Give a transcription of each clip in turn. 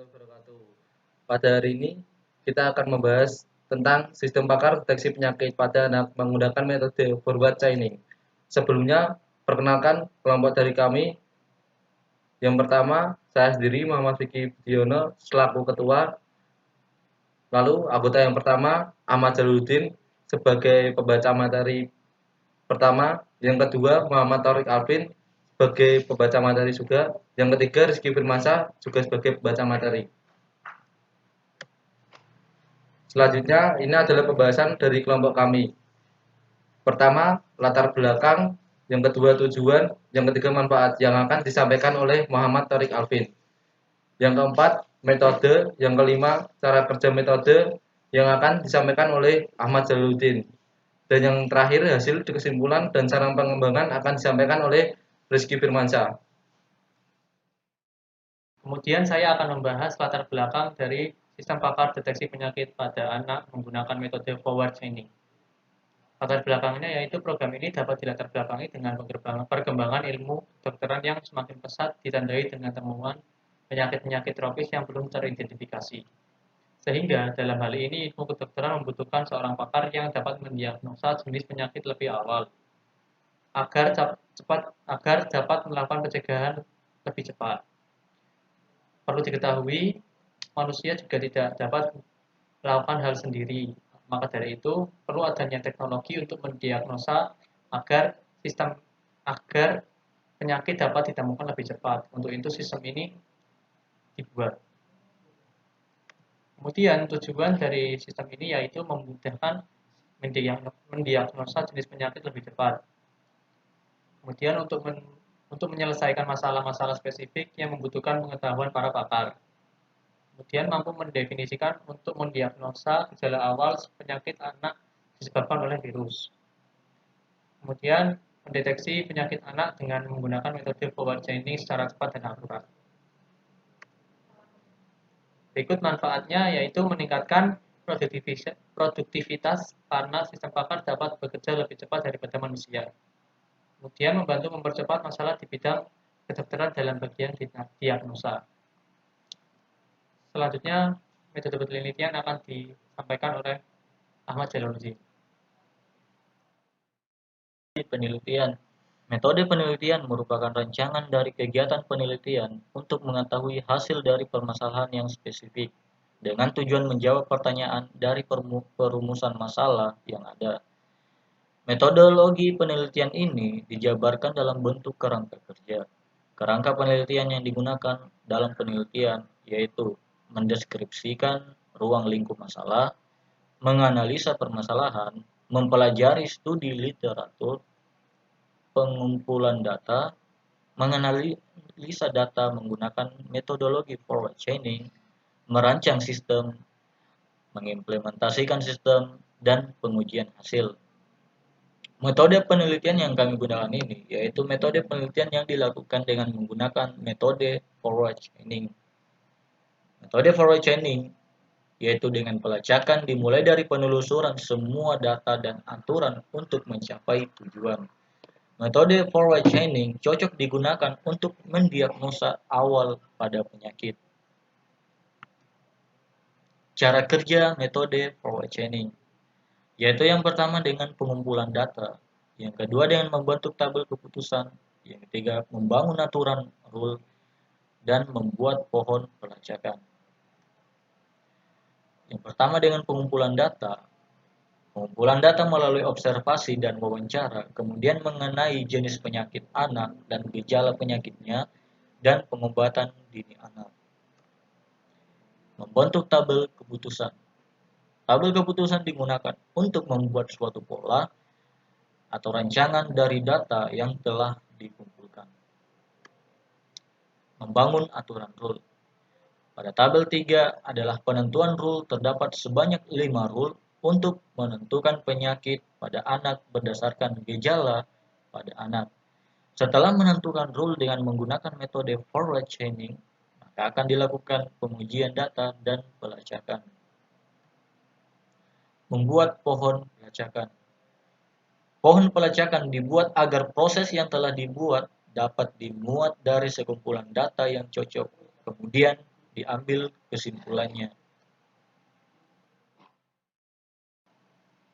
warahmatullahi wabarakatuh. Pada hari ini kita akan membahas tentang sistem pakar deteksi penyakit pada anak menggunakan metode forward chaining. Sebelumnya, perkenalkan kelompok dari kami. Yang pertama, saya sendiri Muhammad Vicky Budiono selaku ketua. Lalu anggota yang pertama Ahmad Jaludin sebagai pembaca materi pertama, yang kedua Muhammad Taufiq Alvin sebagai pembaca materi juga, yang ketiga Rizky Firmansyah juga sebagai pembaca materi. Selanjutnya, ini adalah pembahasan dari kelompok kami. Pertama, latar belakang, yang kedua tujuan, yang ketiga manfaat yang akan disampaikan oleh Muhammad Taufiq Alvin. Yang keempat, metode, yang kelima, cara kerja metode yang akan disampaikan oleh Ahmad Jaludin. Dan yang terakhir, hasil kesimpulan dan saran pengembangan akan disampaikan oleh Rizky Firmansyah. Kemudian saya akan membahas latar belakang dari sistem pakar deteksi penyakit pada anak menggunakan metode forward chaining. Latar belakangnya yaitu program ini dapat dilatar belakangi dengan perkembangan ilmu kedokteran yang semakin pesat ditandai dengan temuan penyakit-penyakit tropis yang belum teridentifikasi. Sehingga dalam hal ini ilmu kedokteran membutuhkan seorang pakar yang dapat mendiagnosa jenis penyakit lebih awal agar dapat melakukan pencegahan lebih cepat. Perlu diketahui, manusia juga tidak dapat melakukan hal sendiri. Maka dari itu, perlu adanya teknologi untuk mendiagnosa agar agar penyakit dapat ditemukan lebih cepat. Untuk itu sistem ini dibuat. Kemudian tujuan dari sistem ini yaitu memudahkan mendiagnosa jenis penyakit lebih cepat. Kemudian untuk menyelesaikan masalah-masalah spesifik yang membutuhkan pengetahuan para pakar. Kemudian mampu mendefinisikan untuk mendiagnosa gejala awal penyakit anak disebabkan oleh virus. Kemudian mendeteksi penyakit anak dengan menggunakan metode forward chaining secara cepat dan akurat. Berikut manfaatnya yaitu meningkatkan produktivitas karena sistem pakar dapat bekerja lebih cepat daripada manusia. Kemudian membantu mempercepat masalah di bidang kedokteran dalam bagian diagnosa. Selanjutnya, metode penelitian akan disampaikan oleh Ahmad Jaloluddin. Penelitian. Metode penelitian merupakan rancangan dari kegiatan penelitian untuk mengetahui hasil dari permasalahan yang spesifik dengan tujuan menjawab pertanyaan dari perumusan masalah yang ada. Metodologi penelitian ini dijabarkan dalam bentuk kerangka kerja. Kerangka penelitian yang digunakan dalam penelitian yaitu mendeskripsikan ruang lingkup masalah, menganalisa permasalahan, mempelajari studi literatur, pengumpulan data, menganalisa data menggunakan metodologi forward chaining, merancang sistem, mengimplementasikan sistem, dan pengujian hasil. Metode penelitian yang kami gunakan ini yaitu metode penelitian yang dilakukan dengan menggunakan metode forward chaining. Metode forward chaining yaitu dengan pelacakan dimulai dari penelusuran semua data dan aturan untuk mencapai tujuan. Metode forward chaining cocok digunakan untuk mendiagnosa awal pada penyakit. Cara kerja metode forward chaining yaitu yang pertama dengan pengumpulan data, yang kedua dengan membentuk tabel keputusan, yang ketiga membangun aturan rule, dan membuat pohon pelacakan. Yang pertama dengan pengumpulan data. Pengumpulan data melalui observasi dan wawancara, kemudian mengenai jenis penyakit anak dan gejala penyakitnya, dan pengobatan dini anak. Membentuk tabel keputusan. Tabel keputusan digunakan untuk membuat suatu pola atau rancangan dari data yang telah dikumpulkan. Membangun aturan rule. Pada tabel 3 adalah penentuan rule, terdapat sebanyak 5 rule untuk menentukan penyakit pada anak berdasarkan gejala pada anak. Setelah menentukan rule dengan menggunakan metode forward chaining, maka akan dilakukan pengujian data dan pelacakan. Membuat pohon pelacakan. Pohon pelacakan dibuat agar proses yang telah dibuat dapat dimuat dari sekumpulan data yang cocok, kemudian diambil kesimpulannya.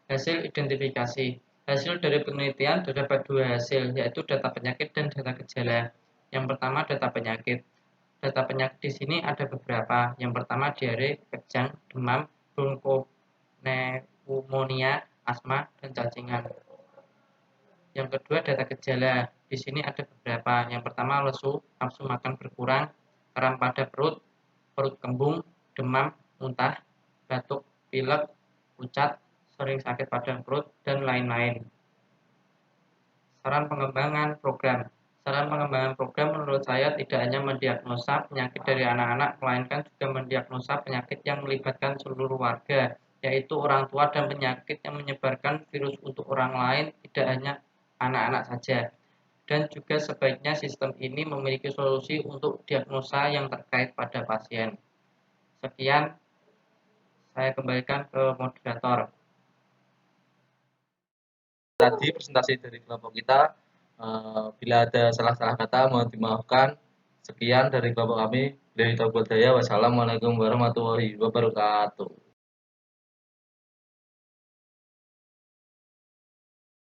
Hasil identifikasi. Hasil dari penelitian terdapat dua hasil, yaitu data penyakit dan data gejala. Yang pertama data penyakit. Data penyakit di sini ada beberapa. Yang pertama diare, kejang, demam, bronkopneumonia, asma, dan cacingan. Yang kedua data gejala. Di sini ada beberapa. Yang pertama lesu, nafsu makan berkurang, kram pada perut, perut kembung, demam, muntah, batuk, pilek, pucat, sering sakit pada perut, dan lain-lain. Saran pengembangan program. Saran pengembangan program menurut saya tidak hanya mendiagnosa penyakit dari anak-anak, melainkan juga mendiagnosa penyakit yang melibatkan seluruh warga, yaitu orang tua dan penyakit yang menyebarkan virus untuk orang lain, tidak hanya anak-anak saja. Dan juga sebaiknya sistem ini memiliki solusi untuk diagnosa yang terkait pada pasien. Sekian, saya kembalikan ke moderator. Tadi presentasi dari kelompok kita. Bila ada salah-salah kata mohon dimaafkan. Sekian dari kelompok kami. Dari Taubat Daya. Wassalamualaikum warahmatullahi wabarakatuh.